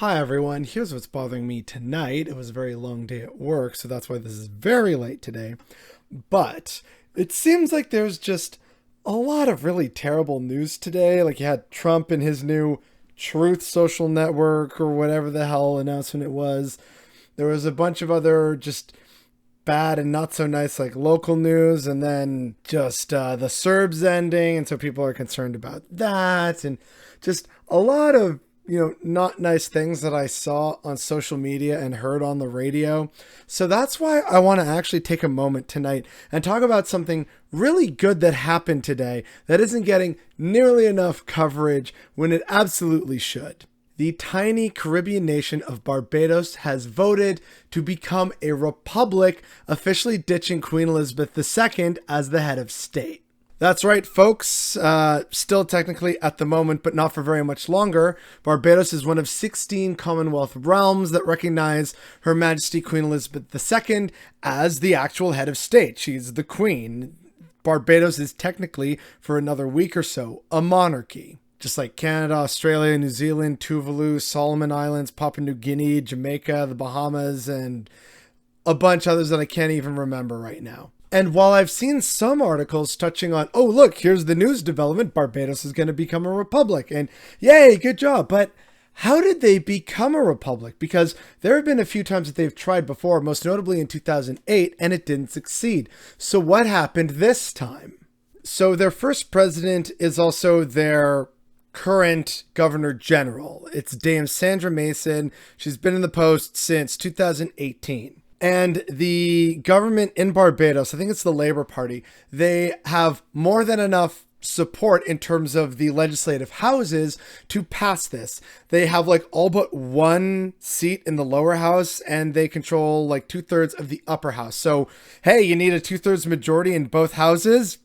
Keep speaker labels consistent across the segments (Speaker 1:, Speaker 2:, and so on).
Speaker 1: Hi everyone, here's what's bothering me tonight. It was a very long day at work, so that's why this is very late today. But it seems like there's just a lot of really terrible news today. Like you had Trump and his new Truth Social Network or whatever the hell announcement it was. There was a bunch of other just bad and not so nice like local news, and then just the Serbs ending, and so people are concerned about that, and just a lot of not nice things that I saw on social media and heard on the radio. So that's why I want to actually take a moment tonight and talk about something really good that happened today that isn't getting nearly enough coverage when it absolutely should. The tiny Caribbean nation of Barbados has voted to become a republic, officially ditching Queen Elizabeth II as the head of state. That's right, folks. Still technically at the moment, but not for very much longer. Barbados is one of 16 Commonwealth realms that recognize Her Majesty Queen Elizabeth II as the actual head of state. She's the queen. Barbados is technically, for another week or so, a monarchy. Just like Canada, Australia, New Zealand, Tuvalu, Solomon Islands, Papua New Guinea, Jamaica, the Bahamas, and a bunch others that I can't even remember right now. And while I've seen some articles touching on, oh, look, here's the news development, Barbados is going to become a republic, and yay, good job. But how did they become a republic? Because there have been a few times that they've tried before, most notably in 2008, and it didn't succeed. So what happened this time? So their first president is also their current governor general. It's Dame Sandra Mason. She's been in the post since 2018. And the government in Barbados, I think it's the Labour Party, they have more than enough support in terms of the legislative houses to pass this. They have like all but one seat in the lower house, and they control like 2/3 of the upper house. So, hey, you need a 2/3 majority in both houses?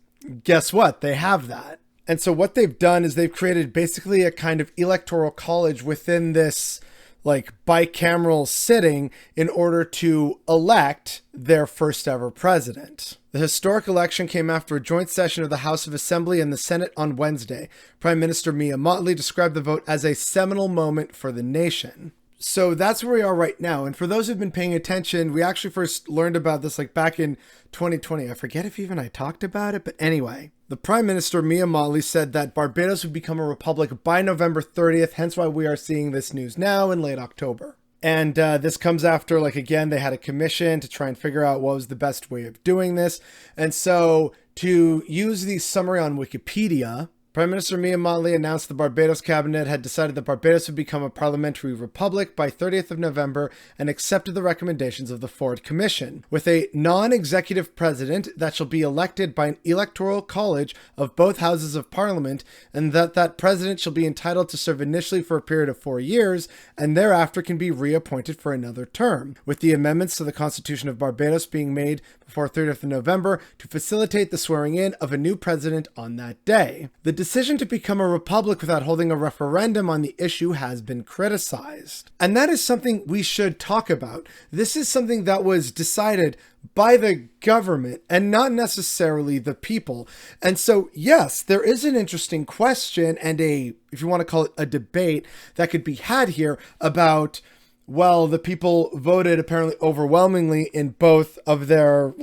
Speaker 1: Guess what? They have that. And so what they've done is they've created basically a kind of electoral college within this like bicameral sitting in order to elect their first ever president. The historic election came after a joint session of the House of Assembly and the Senate on Wednesday. Prime Minister Mia Mottley described the vote as a seminal moment for the nation. So that's where we are right now. And for those who've been paying attention, we actually first learned about this like back in 2020. I forget if even I talked about it, but anyway. The Prime Minister, Mia Mottley, said that Barbados would become a republic by November 30th, hence why we are seeing this news now in late October. And this comes after, like, again, they had a commission to try and figure out what was the best way of doing this. And so to use the summary on Wikipedia, Prime Minister Mia Mottley announced the Barbados cabinet had decided that Barbados would become a parliamentary republic by 30th of November and accepted the recommendations of the Ford Commission, with a non-executive president that shall be elected by an electoral college of both houses of parliament, and that president shall be entitled to serve initially for a period of 4 years and thereafter can be reappointed for another term, with the amendments to the Constitution of Barbados being made before 30th of November to facilitate the swearing in of a new president on that day. The decision to become a republic without holding a referendum on the issue has been criticized. And that is something we should talk about. This is something that was decided by the government and not necessarily the people. And so, yes, there is an interesting question and if you want to call it a debate that could be had here about, well, the people voted apparently overwhelmingly in both of their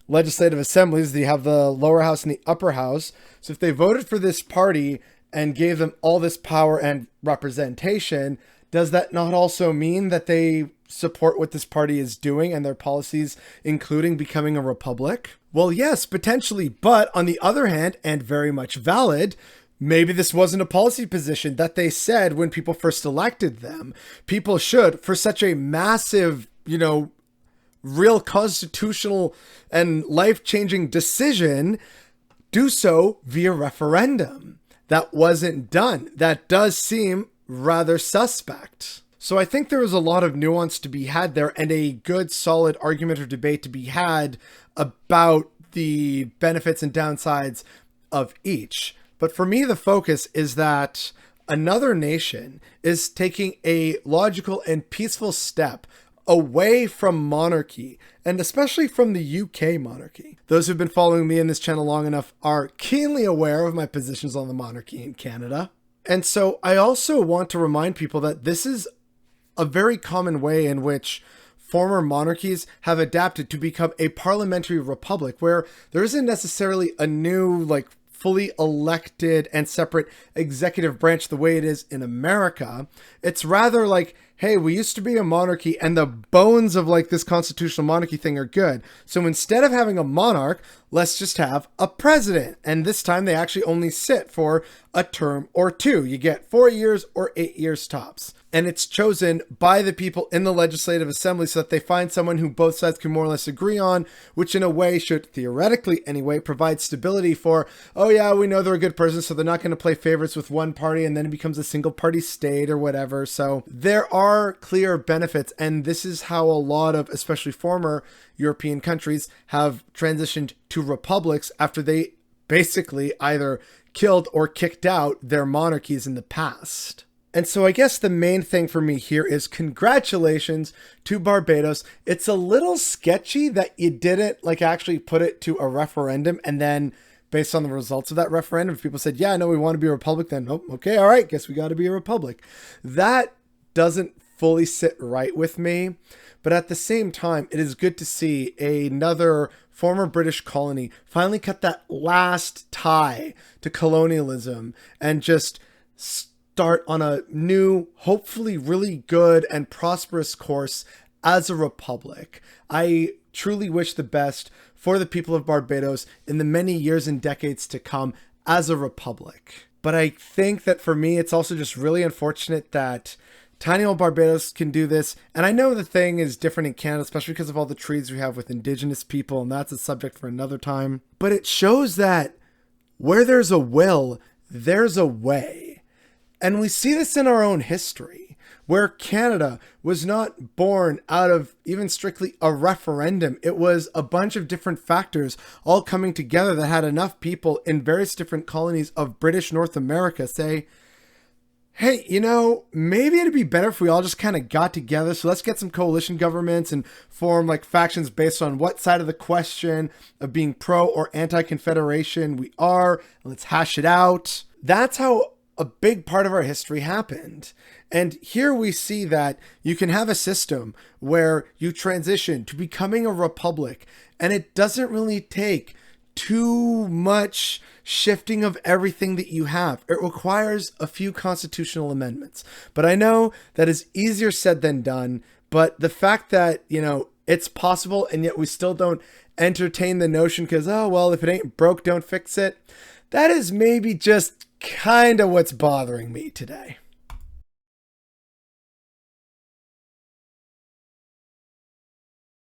Speaker 1: legislative assemblies. They have the lower house and the upper house. So if they voted for this party and gave them all this power and representation, does that not also mean that they support what this party is doing and their policies, including becoming a republic? Well, yes, potentially. But on the other hand, and very much valid, maybe this wasn't a policy position that they said when people first elected them. People should, for such a massive, real constitutional and life-changing decision, do so via referendum. That wasn't done. That does seem rather suspect. So I think there is a lot of nuance to be had there and a good solid argument or debate to be had about the benefits and downsides of each. But for me, the focus is that another nation is taking a logical and peaceful step away from monarchy, and especially from the UK monarchy. Those who've been following me in this channel long enough are keenly aware of my positions on the monarchy in Canada. And so I also want to remind people that this is a very common way in which former monarchies have adapted to become a parliamentary republic where there isn't necessarily a new, like, fully elected and separate executive branch the way it is in America. It's rather like, hey, we used to be a monarchy and the bones of like this constitutional monarchy thing are good. So instead of having a monarch, let's just have a president. And this time they actually only sit for a term or two. You get 4 years or 8 years tops. And it's chosen by the people in the legislative assembly so that they find someone who both sides can more or less agree on, which in a way should theoretically anyway provide stability for, oh yeah, we know they're a good person, so they're not going to play favorites with one party and then it becomes a single party state or whatever. So there are clear benefits, and this is how a lot of, especially former European countries, have transitioned to republics after they basically either killed or kicked out their monarchies in the past. And so I guess the main thing for me here is congratulations to Barbados. It's a little sketchy that you didn't like actually put it to a referendum, and then based on the results of that referendum, if people said, yeah, no, we want to be a republic, then, oh, okay, all right, guess we got to be a republic. That doesn't fully sit right with me. But at the same time, it is good to see another former British colony finally cut that last tie to colonialism and just start on a new, hopefully really good and prosperous course as a republic. I truly wish the best for the people of Barbados in the many years and decades to come as a republic. But I think that for me, it's also just really unfortunate that tiny old Barbados can do this. And I know the thing is different in Canada, especially because of all the treaties we have with Indigenous people, and that's a subject for another time. But it shows that where there's a will, there's a way. And we see this in our own history, where Canada was not born out of even strictly a referendum. It was a bunch of different factors all coming together that had enough people in various different colonies of British North America say, hey, you know, maybe it'd be better if we all just kind of got together. So let's get some coalition governments and form like factions based on what side of the question of being pro or anti-confederation we are. Let's hash it out. That's how a big part of our history happened. And here we see that you can have a system where you transition to becoming a republic, and it doesn't really take too much shifting of everything that you have. It requires a few constitutional amendments. But I know that is easier said than done. But the fact that, you know, it's possible and yet we still don't entertain the notion because, oh, well, if it ain't broke, don't fix it. That is maybe just kind of what's bothering me today.